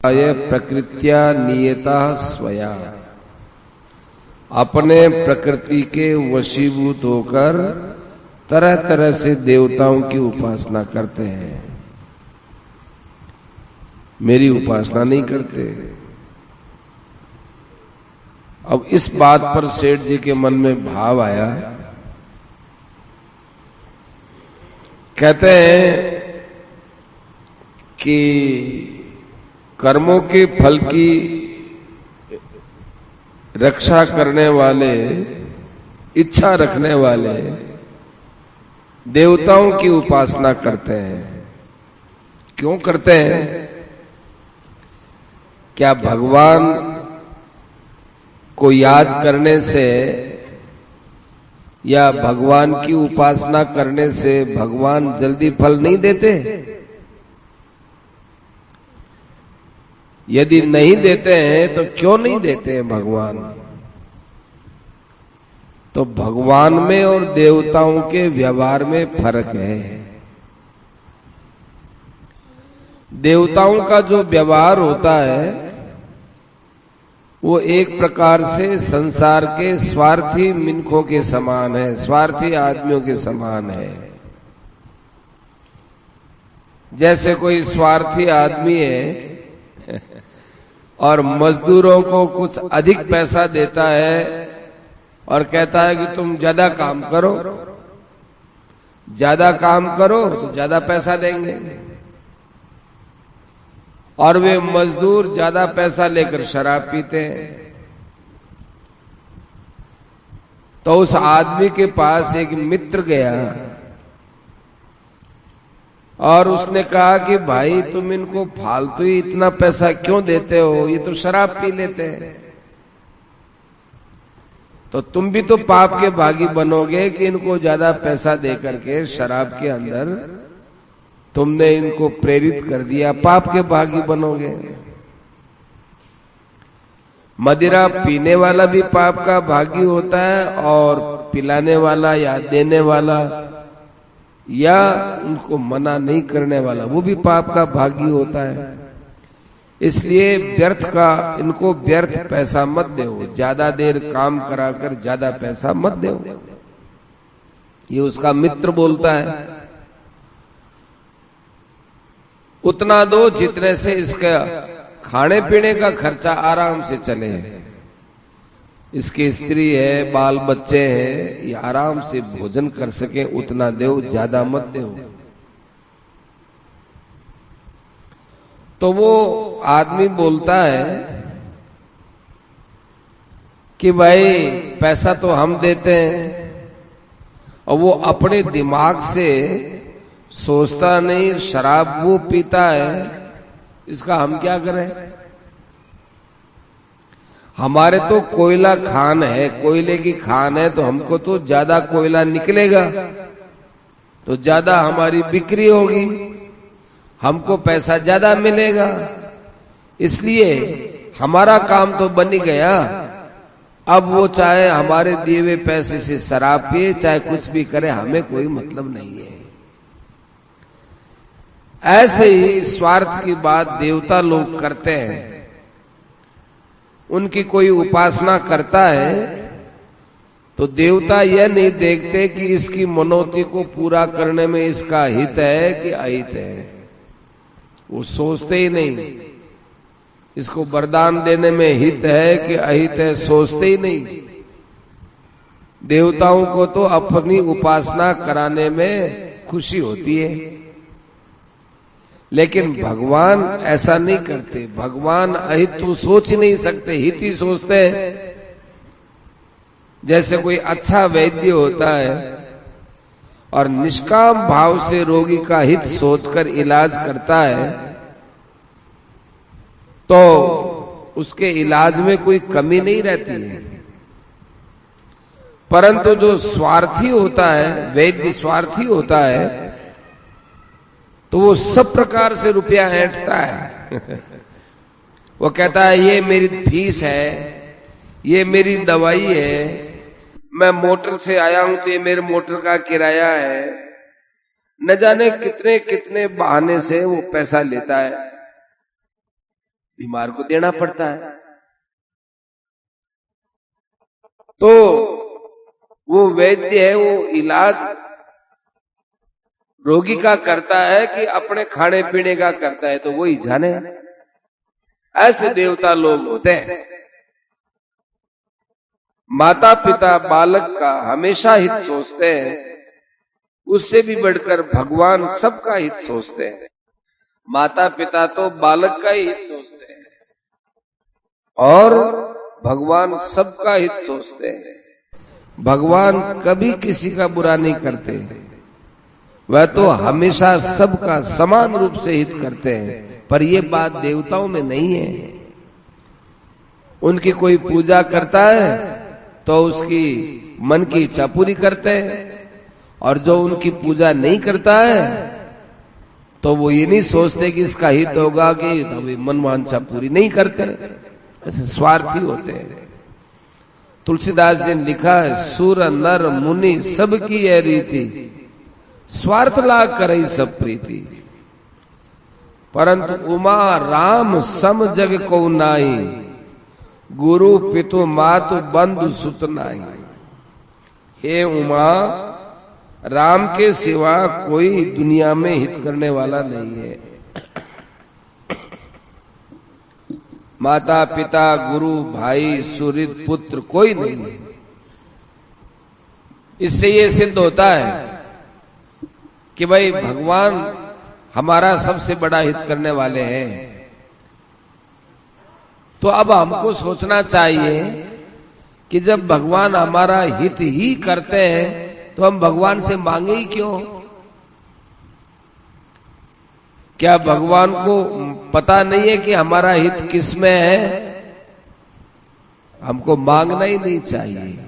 ये प्रकृत्या नियता स्वया, अपने प्रकृति के वशीभूत होकर तरह तरह से देवताओं की उपासना करते हैं, मेरी उपासना नहीं करते। अब इस बात पर सेठ जी के मन में भाव आया, कहते हैं कि कर्मों के फल की रक्षा करने वाले, इच्छा रखने वाले देवताओं की उपासना करते हैं। क्यों करते हैं? क्या भगवान को याद करने से या भगवान की उपासना करने से भगवान जल्दी फल नहीं देते? यदि नहीं देते हैं तो क्यों नहीं देते हैं भगवान? तो भगवान में और देवताओं के व्यवहार में फर्क है। देवताओं का जो व्यवहार होता है वो एक प्रकार से संसार के स्वार्थी मिनखों के समान है, स्वार्थी आदमियों के समान है। जैसे कोई स्वार्थी आदमी है और मजदूरों को कुछ अधिक पैसा देता है और कहता है कि तुम ज्यादा काम करो, ज्यादा काम करो तो ज्यादा पैसा देंगे, और वे मजदूर ज्यादा पैसा लेकर शराब पीते हैं। तो उस आदमी के पास एक मित्र गया और उसने कहा कि भाई तुम इनको फालतू ही इतना पैसा क्यों देते हो, ये तो शराब पी लेते हैं। तो तुम भी तो पाप के भागी बनोगे कि इनको ज्यादा पैसा दे करके शराब के अंदर तुमने इनको प्रेरित कर दिया, पाप के भागी बनोगे। मदिरा पीने वाला भी पाप का भागी होता है और पिलाने वाला या देने वाला या उनको मना नहीं करने वाला वो भी पाप का भागी होता है। इसलिए व्यर्थ का, इनको व्यर्थ पैसा मत दो, ज्यादा देर काम कराकर ज्यादा पैसा मत दो। ये उसका मित्र बोलता है। उतना दो जितने से इसका खाने पीने का खर्चा आराम से चले, इसकी स्त्री है, बाल बच्चे हैं, ये आराम से भोजन कर सके, उतना दो, ज्यादा मत दो। तो वो आदमी बोलता है कि भाई पैसा तो हम देते हैं, और वो अपने दिमाग से सोचता नहीं, शराब वो पीता है, इसका हम क्या करें? हमारे तो कोयला खान है, कोयले की खान है, तो हमको तो ज्यादा कोयला निकलेगा तो ज्यादा हमारी बिक्री होगी, हमको पैसा ज्यादा मिलेगा। इसलिए हमारा काम तो बन ही गया। अब वो चाहे हमारे दिए हुए पैसे से शराब पिए, चाहे कुछ भी करे, हमें कोई मतलब नहीं है। ऐसे ही स्वार्थ की बात देवता लोग करते हैं। उनकी कोई उपासना करता है तो देवता यह नहीं देखते कि इसकी मनोती को पूरा करने में इसका हित है कि अहित है, वो सोचते ही नहीं। इसको वरदान देने में हित है कि अहित है, सोचते ही नहीं। देवताओं को तो अपनी उपासना कराने में खुशी होती है, लेकिन भगवान ऐसा नहीं करते। भगवान अहित तो सोच ही नहीं सकते, हित ही सोचते हैं। जैसे कोई अच्छा वैद्य होता है और निष्काम भाव से रोगी का हित सोचकर इलाज करता है तो उसके इलाज में कोई कमी नहीं रहती है। परंतु जो स्वार्थी होता है, वैद्य स्वार्थी होता है, तो वो सब प्रकार से रुपया ऐंठता है। वो कहता है ये मेरी फीस है, ये मेरी दवाई है, मैं मोटर से आया हूं तो ये मेरे मोटर का किराया है। न जाने कितने कितने बहाने से वो पैसा लेता है। बीमार को देना पड़ता है। तो वो वैद्य है, वो इलाज रोगी का करता है कि अपने खाने पीने का करता है, तो वो ही जाने। ऐसे देवता लोग होते हैं। माता पिता बालक का हमेशा हित सोचते हैं, उससे भी बढ़कर भगवान सबका हित सोचते हैं। माता पिता तो बालक का ही हित सोचते हैं और भगवान सबका हित सोचते हैं। भगवान कभी किसी का बुरा नहीं करते, वह तो हमेशा सबका समान रूप से हित करते हैं। पर यह बात देवताओं में नहीं है। उनकी कोई पूजा करता है तो उसकी मन की इच्छा पूरी करते हैं, और जो उनकी पूजा नहीं करता है तो वो ये नहीं सोचते कि इसका हित होगा, कि तो मन वांछा पूरी नहीं करते। ऐसे स्वार्थी होते हैं। तुलसीदास जी ने लिखा है, सुर नर मुनि सबकी यह रीति, स्वार्थ लाग करई सब प्रीति, परंतु उमा राम सम जग को नाई, गुरु पितु मातु बंधु सुत नाई। हे उमा, राम के सिवा कोई दुनिया में हित करने वाला नहीं है। माता पिता गुरु भाई सुहृद पुत्र कोई नहीं है। इससे ये सिद्ध होता है कि भाई भगवान हमारा सबसे बड़ा हित करने वाले हैं। तो अब हमको सोचना चाहिए कि जब भगवान हमारा हित ही करते हैं तो हम भगवान से मांगे ही क्यों? क्या भगवान को पता नहीं है कि हमारा हित किस में है? हमको मांगना ही नहीं चाहिए।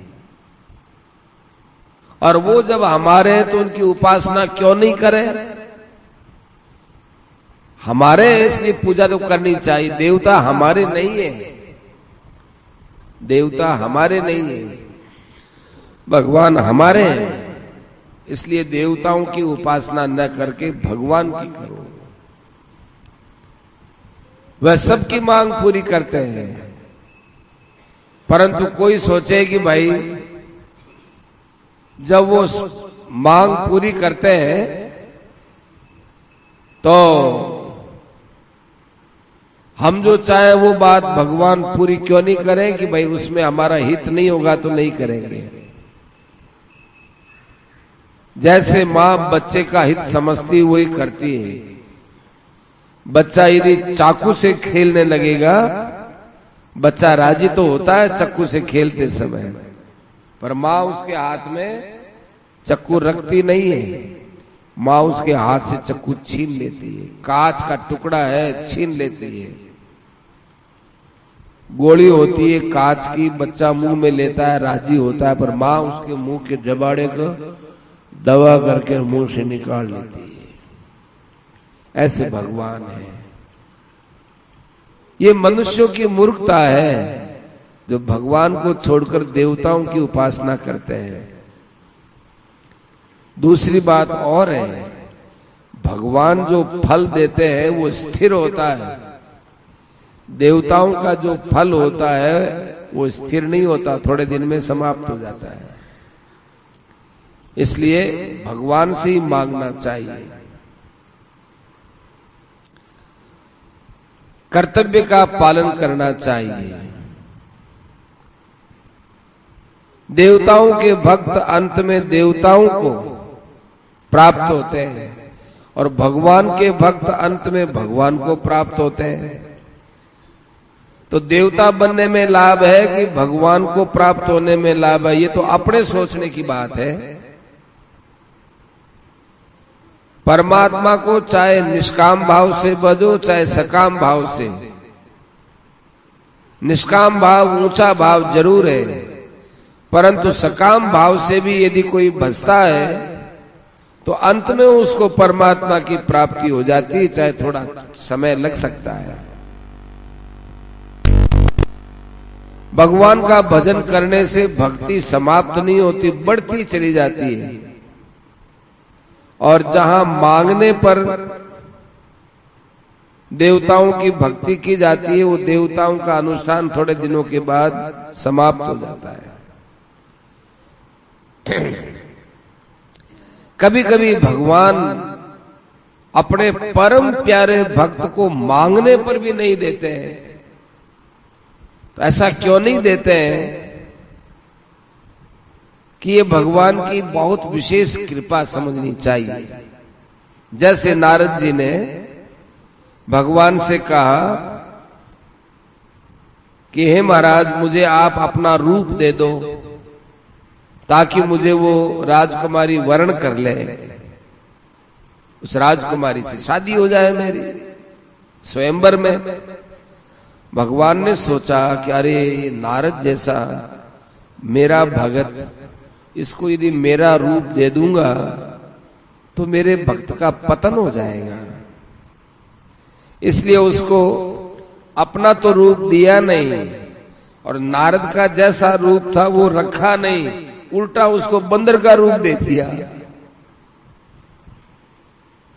और वो जब हमारे हैं तो उनकी उपासना क्यों नहीं करें? हमारे इसलिए पूजा तो करनी चाहिए। देवता हमारे नहीं है, देवता हमारे नहीं है, भगवान हमारे हैं। इसलिए देवताओं की उपासना न करके भगवान की करो। वह सबकी मांग पूरी करते हैं, परंतु कोई सोचे कि भाई जब वो मांग पूरी करते हैं तो हम जो चाहे वो बात भगवान पूरी क्यों नहीं करें कि भाई उसमें हमारा हित नहीं होगा तो नहीं करेंगे। जैसे मां बच्चे का हित समझती वही करती है। बच्चा यदि चाकू से खेलने लगेगा, बच्चा राजी तो होता है चाकू से खेलते समय, पर मां उसके हाथ में चाकू रखती नहीं है। मां उसके हाथ से चाकू छीन लेती है। कांच का टुकड़ा है, छीन लेती है। गोली होती है कांच की, बच्चा मुंह में लेता है, राजी होता है, पर मां उसके मुंह के जबाड़े को दबा करके मुंह से निकाल लेती है। ऐसे भगवान है। ये मनुष्यों की मूर्खता है जो भगवान को छोड़कर देवताओं की उपासना करते हैं। दूसरी बात और है, भगवान जो फल देते हैं वो स्थिर होता है। देवताओं का जो फल होता है वो स्थिर नहीं होता, थोड़े दिन में समाप्त हो जाता है। इसलिए भगवान से ही मांगना चाहिए। कर्तव्य का पालन करना चाहिए। देवताओं के भक्त अंत में देवताओं को प्राप्त होते हैं और भगवान के भक्त अंत में भगवान को प्राप्त होते हैं। तो देवता बनने में लाभ है कि भगवान को प्राप्त होने में लाभ है, ये तो अपने सोचने की बात है। परमात्मा को चाहे निष्काम भाव से भजो चाहे सकाम भाव से। निष्काम भाव ऊंचा भाव जरूर है, परंतु सकाम भाव से भी यदि कोई भजता है तो अंत में उसको परमात्मा की प्राप्ति हो जाती है, चाहे थोड़ा समय लग सकता है। भगवान का भजन करने से भक्ति समाप्त नहीं होती, बढ़ती चली जाती है। और जहां मांगने पर देवताओं की भक्ति की जाती है, वो देवताओं का अनुष्ठान थोड़े दिनों के बाद समाप्त हो जाता है। कभी कभी भगवान अपने परम प्यारे भक्त को मांगने पर भी नहीं देते हैं। तो ऐसा क्यों नहीं देते हैं कि ये भगवान की बहुत विशेष कृपा समझनी चाहिए। जैसे नारद जी ने भगवान से कहा कि हे महाराज, मुझे आप अपना रूप दे दो ताकि मुझे वो राजकुमारी वर्ण कर ले, उस राजकुमारी से शादी हो जाए मेरी स्वयंवर में। भगवान ने सोचा कि अरे नारद जैसा मेरा भगत, इसको यदि मेरा रूप दे दूंगा तो मेरे भक्त का पतन हो जाएगा। इसलिए उसको अपना तो रूप दिया नहीं, और नारद का जैसा रूप था वो रखा नहीं, उल्टा उसको बंदर का रूप दे दिया।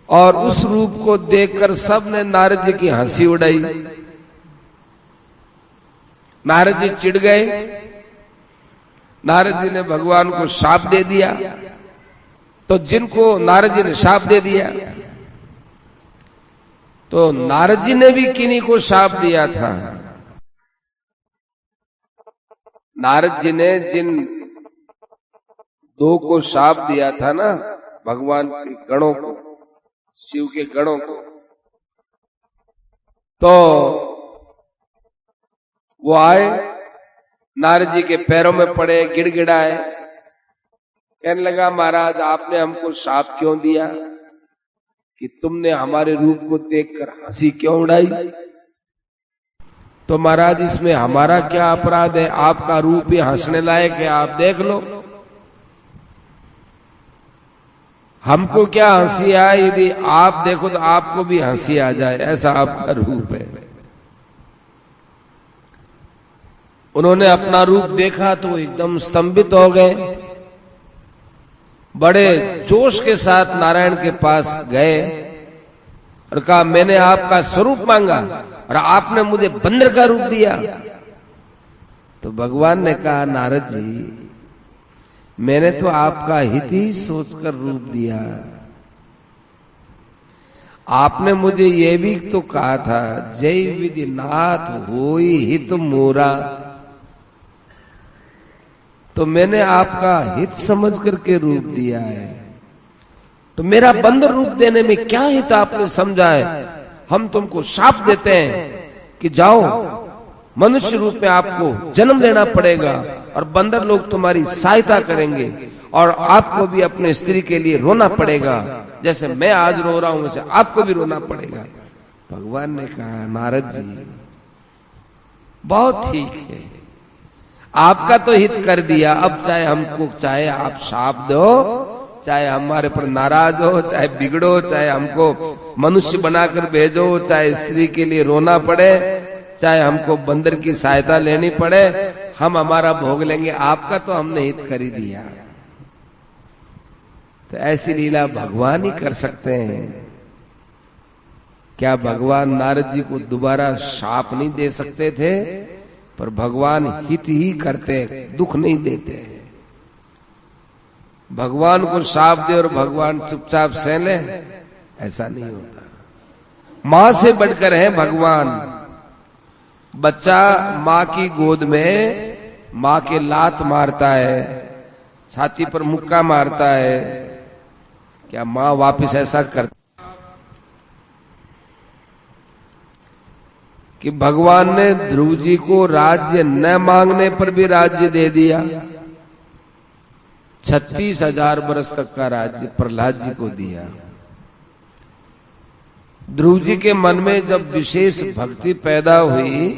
और उस रूप को देखकर सबने नारद जी की हंसी उड़ाई। नारद जी चिढ़ गए। नारद जी ने भगवान को शाप दे दिया। तो जिनको नारद जी ने शाप दे दिया, तो नारद जी ने भी किन्हीं को शाप दिया था। नारद जी ने जिन दो को शाप दिया था ना, भगवान के गणों को, शिव के गणों को, तो वो आए, नारद जी के पैरों में पड़े, गिड़गिड़ाए, कहने लगा महाराज आपने हमको शाप क्यों दिया कि तुमने हमारे रूप को देखकर हंसी क्यों उड़ाई? तो महाराज इसमें हमारा क्या अपराध है? आपका रूप ही हंसने लायक है, आप देख लो। हमको क्या हंसी आए? यदि आप देखो तो आपको भी हंसी आ जाए, ऐसा आपका रूप है। उन्होंने अपना रूप देखा तो एकदम स्तंभित हो गए। बड़े जोश के साथ नारायण के पास गए और कहा मैंने आपका स्वरूप मांगा और आपने मुझे बंदर का रूप दिया। तो भगवान ने कहा नारद जी, मैंने तो आपका हित ही सोचकर रूप दिया। आपने मुझे ये भी तो कहा था, जय विधि नाथ होई हित मोरा। तो मैंने आपका हित समझ करके रूप दिया है। तो मेरा बंदर रूप देने में क्या हित आपने समझा है? हम तुमको शाप देते हैं कि जाओ, मनुष्य रूप में आपको जन्म लेना पड़ेगा और बंदर लोग तुम्हारी सहायता करेंगे और आपको भी अपने स्त्री के लिए रोना पड़ेगा। जैसे मैं आज रो रहा हूं वैसे आपको भी रोना पड़ेगा। भगवान ने कहा नारद जी बहुत ठीक है, आपका तो हित कर दिया, अब चाहे हमको, चाहे आप शाप दो, चाहे हमारे पर नाराज हो, चाहे बिगड़ो, चाहे हमको मनुष्य बनाकर भेजो, चाहे स्त्री के लिए रोना पड़े, चाहे हमको बंदर की सहायता लेनी पड़े, हम हमारा भोग लेंगे, आपका तो हमने हित कर ही दिया। तो ऐसी लीला भगवान ही कर सकते हैं। क्या भगवान नारद जी को दोबारा शाप नहीं दे सकते थे? पर भगवान हित ही करते, दुख नहीं देते हैं। भगवान को शाप दे और भगवान चुपचाप सह ले, ऐसा नहीं होता। मां से बढ़कर है भगवान। बच्चा मां की गोद में मां के लात मारता है, छाती पर मुक्का मारता है, क्या मां वापस ऐसा करती? कि भगवान ने ध्रुव जी को राज्य न मांगने पर भी राज्य दे दिया। 36,000 वर्ष तक का राज्य प्रहलाद जी को दिया। ध्रुव जी के मन में जब विशेष भक्ति पैदा हुई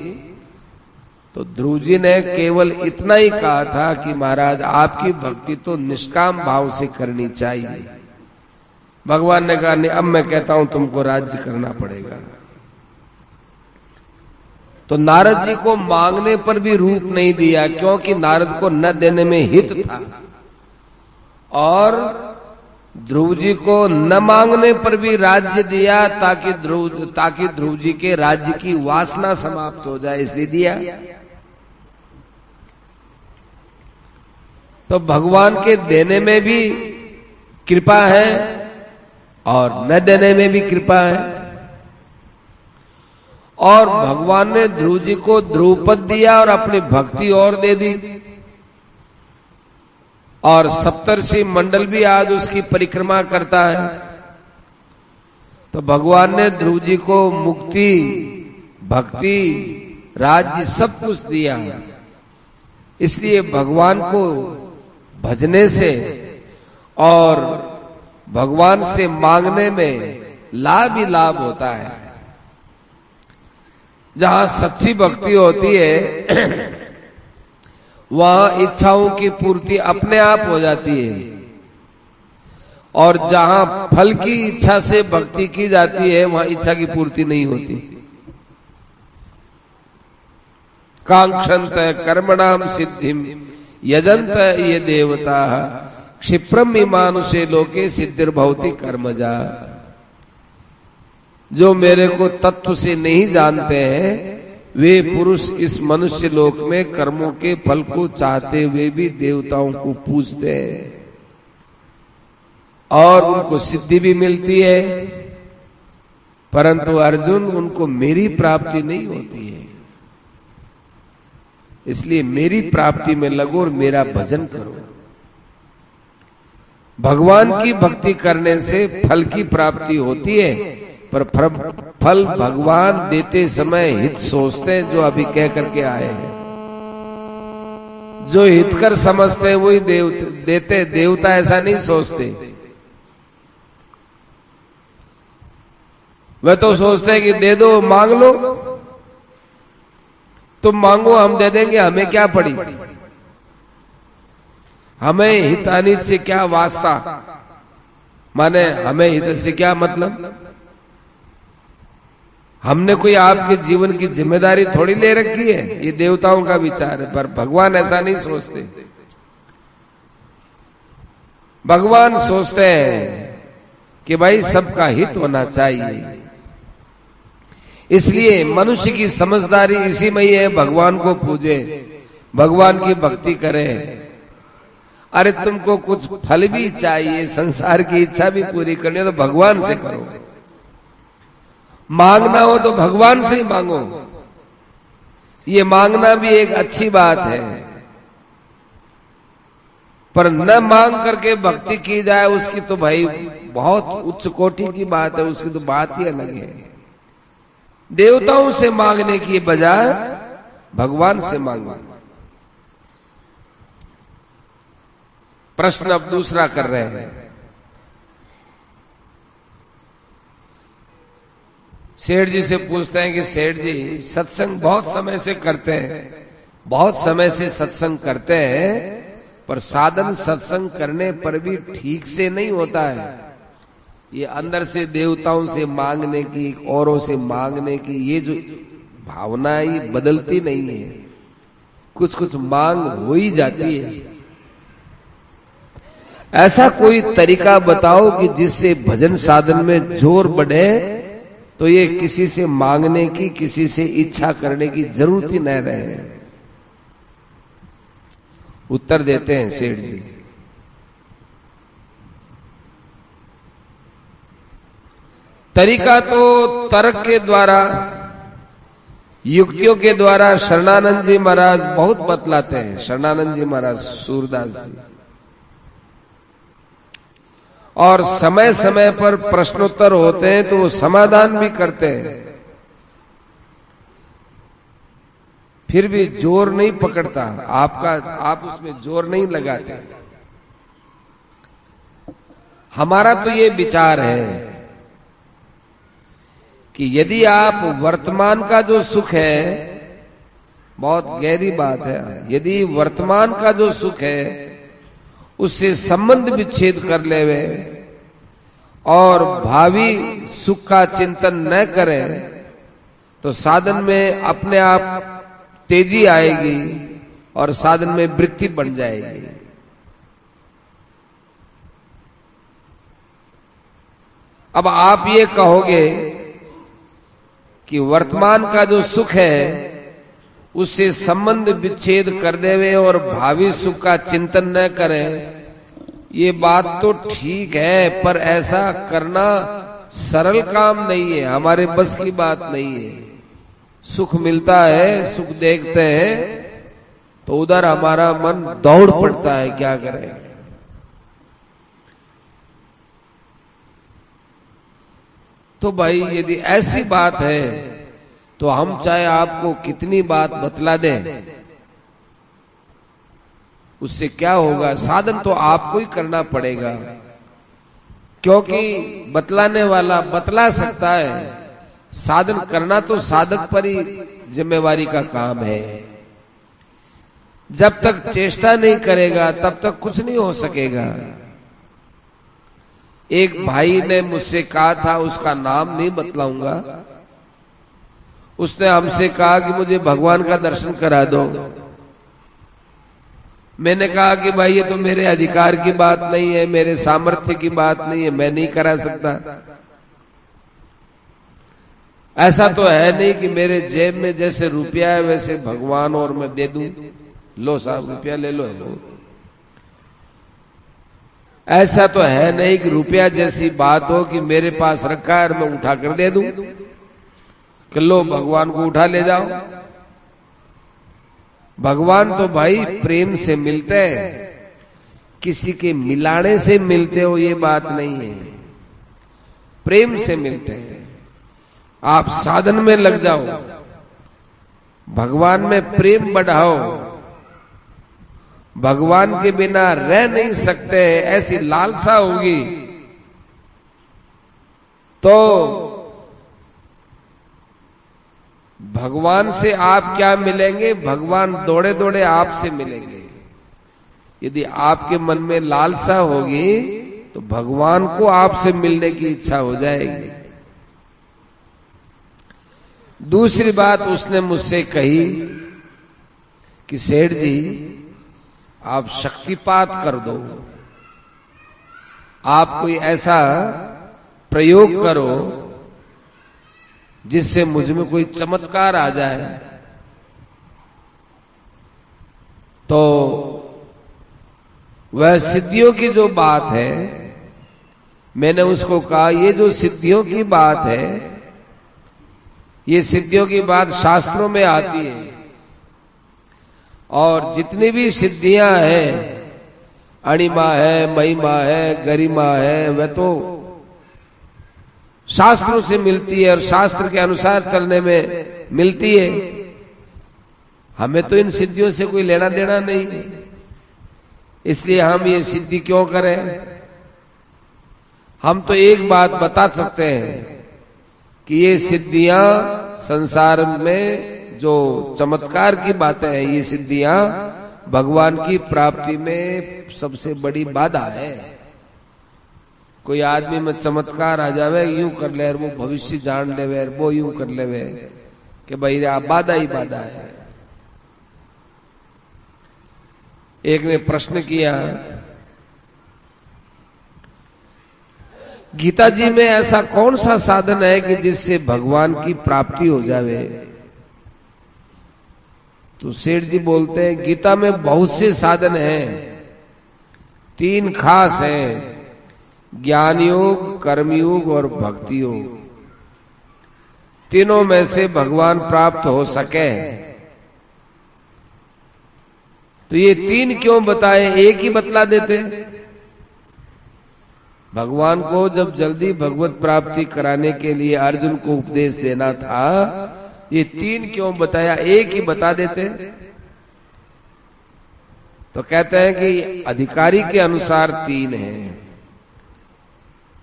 तो ध्रुव जी ने केवल इतना ही कहा था कि महाराज आपकी भक्ति तो निष्काम भाव से करनी चाहिए। भगवान ने कहा नहीं, अब मैं कहता हूं तुमको राज्य करना पड़ेगा। तो नारद जी को मांगने पर भी रूप नहीं दिया, क्योंकि नारद को न देने में हित था और ध्रुव जी को न मांगने पर भी राज्य दिया ताकि ध्रुव जी के राज्य की वासना समाप्त हो जाए, इसलिए दिया। तो भगवान के देने में भी कृपा है और न देने में भी कृपा है। और भगवान ने ध्रुव जी को ध्रुवपद दिया और अपनी भक्ति और दे दी, और सप्तर्षि मंडल भी आज उसकी परिक्रमा करता है। तो भगवान ने ध्रुव जी को मुक्ति, भक्ति, राज्य सब कुछ दिया। इसलिए भगवान को भजने से और भगवान से मांगने में लाभ ही लाभ होता है। जहां सच्ची भक्ति होती है वहां इच्छाओं की पूर्ति अपने आप हो जाती है, और जहां फल की इच्छा से भक्ति की जाती है वहां इच्छा की पूर्ति नहीं होती। कांक्षन्त कर्मणाम सिद्धिम यजंत ये देवता क्षिप्रम मानुषे लोके सिद्धिर्भवति कर्मजा। जो मेरे को तत्व से नहीं जानते हैं वे पुरुष इस मनुष्य लोक में कर्मों के फल को चाहते हुए भी देवताओं को पूजते हैं और उनको सिद्धि भी मिलती है, परंतु अर्जुन उनको मेरी प्राप्ति नहीं होती है। इसलिए मेरी प्राप्ति में लगो और मेरा भजन करो। भगवान की भक्ति करने से फल की प्राप्ति होती है, पर फल भगवान देते समय हित सोचते हैं, जो अभी कह करके आए हैं। जो हितकर समझते हैं वही देते, देवता ऐसा नहीं सोचते। वे तो सोचते हैं कि दे दो, मांग लो, तुम मांगो हम दे देंगे, हमें क्या पड़ी, हमें हितानित से क्या वास्ता, माने हमें हित से क्या मतलब। हमने कोई आपके जीवन की जिम्मेदारी थोड़ी ले रखी है, ये देवताओं का विचार है। पर भगवान ऐसा नहीं सोचते। भगवान सोचते हैं कि भाई सबका हित होना चाहिए। इसलिए मनुष्य की समझदारी इसी में ही है, भगवान को पूजे, भगवान की भक्ति करे। अरे तुमको कुछ फल भी चाहिए, संसार की इच्छा भी पूरी करनी है तो भगवान से करो। मांगना हो तो भगवान से ही मांगो। ये मांगना भी एक अच्छी बात है, पर न मांग करके भक्ति की जाए उसकी तो भाई बहुत उच्च कोटि की बात है, उसकी तो बात ही अलग है। देवताओं से मांगने की बजाय भगवान से मांगो। प्रश्न अब दूसरा कर रहे हैं। सेठ जी से पूछते हैं कि सेठ जी सत्संग बहुत समय से करते हैं, बहुत समय से सत्संग करते हैं, पर साधन सत्संग करने पर भी ठीक से नहीं होता है। ये अंदर से देवताओं से मांगने की, औरों से मांगने की, ये जो भावना है ये बदलती नहीं है, कुछ कुछ मांग हो ही जाती है। ऐसा कोई तरीका बताओ कि जिससे भजन साधन में जोर बढ़े, तो ये किसी से मांगने की, किसी से इच्छा करने की जरूरत ही न रहे। उत्तर देते हैं सेठ जी, तरीका तो तर्क के द्वारा, युक्तियों के द्वारा शरणानंद जी महाराज बहुत बतलाते हैं। शरणानंद जी महाराज सूरदास जी, और समय समय पर प्रश्नोत्तर होते हैं तो वो समाधान भी करते हैं, फिर भी जोर नहीं पकड़ता आपका, आप उसमें जोर नहीं लगाते। हमारा तो ये विचार है कि यदि आप वर्तमान का जो सुख है, बहुत गहरी बात है, यदि वर्तमान का जो सुख है उससे संबंध विच्छेद कर लेवे और भावी सुख का चिंतन न करें, तो साधन में अपने आप तेजी आएगी और साधन में वृत्ति बन जाएगी। अब आप ये कहोगे कि वर्तमान का जो सुख है उससे संबंध विच्छेद कर देवे और भावी सुख का चिंतन न करें, ये बात तो ठीक है, पर ऐसा करना सरल काम नहीं है, हमारे बस की बात नहीं है। सुख मिलता है, सुख देखते हैं तो उधर हमारा मन दौड़ पड़ता है, क्या करें। तो भाई यदि ऐसी बात है तो हम चाहे आपको कितनी बात बतला दें, उससे क्या होगा, साधन तो आपको ही करना पड़ेगा, क्योंकि बतलाने वाला बतला सकता है, साधन करना तो साधक पर ही जिम्मेवारी का काम है। जब तक चेष्टा नहीं करेगा तब तक कुछ नहीं हो सकेगा। एक भाई ने मुझसे कहा था, उसका नाम नहीं बतलाऊंगा, उसने हमसे कहा कि मुझे भगवान का दर्शन करा दो। मैंने कहा कि भाई ये तो मेरे अधिकार की बात नहीं है, मेरे सामर्थ्य की बात नहीं है, मैं नहीं करा सकता। ऐसा तो है नहीं कि मेरे जेब में जैसे रुपया है वैसे भगवान और मैं दे दूं, लो साहब रुपया ले लो, ऐसा तो है नहीं कि रुपया जैसी बात हो कि मेरे पास रखा है और मैं उठा कर दे दूं कि लो भगवान को उठा ले जाओ। भगवान तो भाई प्रेम से मिलते हैं, किसी के मिलाने से मिलते हो ये बात नहीं है, प्रेम से मिलते हैं। आप साधन में लग जाओ, भगवान में प्रेम बढ़ाओ, भगवान के बिना रह नहीं सकते ऐसी लालसा होगी तो भगवान से आप क्या मिलेंगे, भगवान दौड़े दौड़े आपसे मिलेंगे। यदि आपके मन में लालसा होगी तो भगवान को आपसे मिलने की इच्छा हो जाएगी। दूसरी बात उसने मुझसे कही कि सेठ जी आप शक्तिपात कर दो, आप कोई ऐसा प्रयोग करो जिससे मुझ में कोई चमत्कार आ जाए। तो वह सिद्धियों की जो बात है, मैंने उसको कहा ये जो सिद्धियों की बात है, ये सिद्धियों की बात शास्त्रों में आती है, और जितनी भी सिद्धियां हैं, अणिमा है, महिमा है, गरिमा है, वह तो शास्त्रों से मिलती है और शास्त्र के अनुसार चलने में मिलती है। हमें तो इन सिद्धियों से कोई लेना देना नहीं है, इसलिए हम ये सिद्धि क्यों करें। हम तो एक बात बता सकते हैं कि ये सिद्धियां संसार में जो चमत्कार की बातें हैं, ये सिद्धियां भगवान की प्राप्ति में सबसे बड़ी बाधा है। कोई आदमी में चमत्कार आ जावे, यूं कर ले, वो भविष्य जान लेवे, वो यूं कर लेवे कि भाई आप बाधा ही बाधा है। एक ने प्रश्न किया, गीता जी में ऐसा कौन सा साधन है कि जिससे भगवान की प्राप्ति हो जावे। तो सेठ जी बोलते हैं गीता में बहुत से साधन हैं, 3 खास हैं, ज्ञान योग, कर्मयोग और भक्ति योग। तीनों में से भगवान प्राप्त हो सके। तो ये 3 क्यों बताए, एक ही बतला देते। भगवान को जब जल्दी भगवत प्राप्ति कराने के लिए अर्जुन को उपदेश देना था, ये 3 क्यों बताया, एक ही बता देते। तो कहते हैं कि अधिकारी के अनुसार 3 हैं।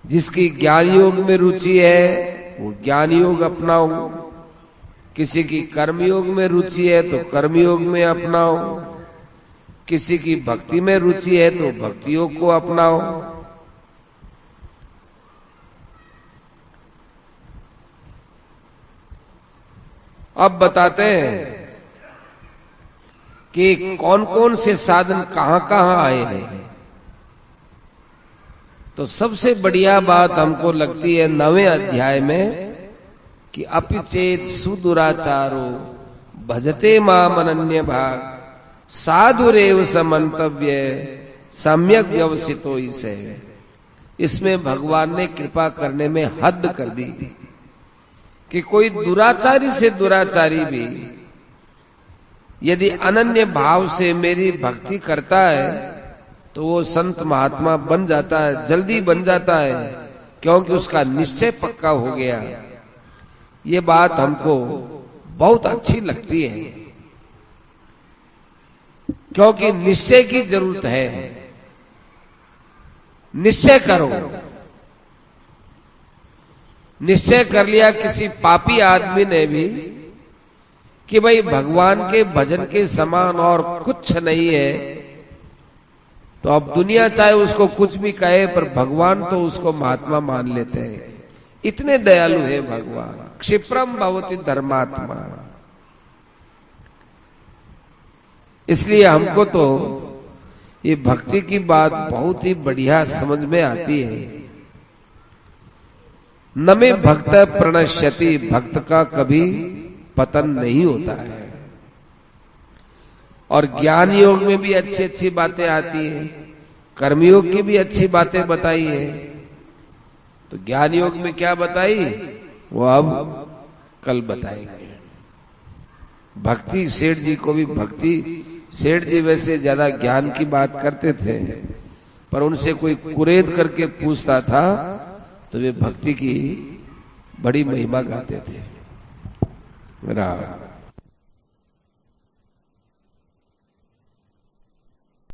जिसकी ज्ञान योग में रुचि है वो ज्ञान योग अपनाओ, किसी की कर्म योग में रुचि है तो कर्म योग में अपनाओ, किसी की भक्ति में रुचि है तो भक्ति योग को अपनाओ। अब बताते हैं कि कौन कौन से साधन कहां कहां आए हैं। तो सबसे बढ़िया बात हमको लगती है 9वें अध्याय में कि अपिचेत सुदुराचारो भजते माम अनन्य भाग साधुरेव समंतव्य सम्यक व्यवसितो इसे। इसमें भगवान ने कृपा करने में हद कर दी कि कोई दुराचारी से दुराचारी भी यदि अनन्य भाव से मेरी भक्ति करता है तो वो संत महात्मा बन जाता है, जल्दी बन जाता है, क्योंकि उसका निश्चय पक्का हो गया। ये बात हमको बहुत अच्छी लगती है, क्योंकि निश्चय की जरूरत है। निश्चय करो। निश्चय कर लिया किसी पापी आदमी ने भी कि भाई भगवान के भजन के समान और कुछ नहीं है, तो अब दुनिया चाहे उसको कुछ भी कहे पर भगवान तो उसको महात्मा मान लेते हैं। इतने दयालु है भगवान। क्षिप्रम भवति धर्मात्मा। इसलिए हमको तो ये भक्ति की बात बहुत ही बढ़िया समझ में आती है। न में भक्त प्रणश्यति, भक्त का कभी पतन नहीं होता है। और ज्ञान योग में भी अच्छी अच्छी बातें आती हैं, कर्मयोग की भी अच्छी बातें बताई है। तो ज्ञान योग में क्या बताई वो अब कल बताएंगे। भक्ति सेठ जी को भी, भक्ति सेठ जी वैसे ज्यादा ज्ञान की बात करते थे, पर उनसे कोई कुरेद करके पूछता था तो वे भक्ति की बड़ी महिमा गाते थे। राम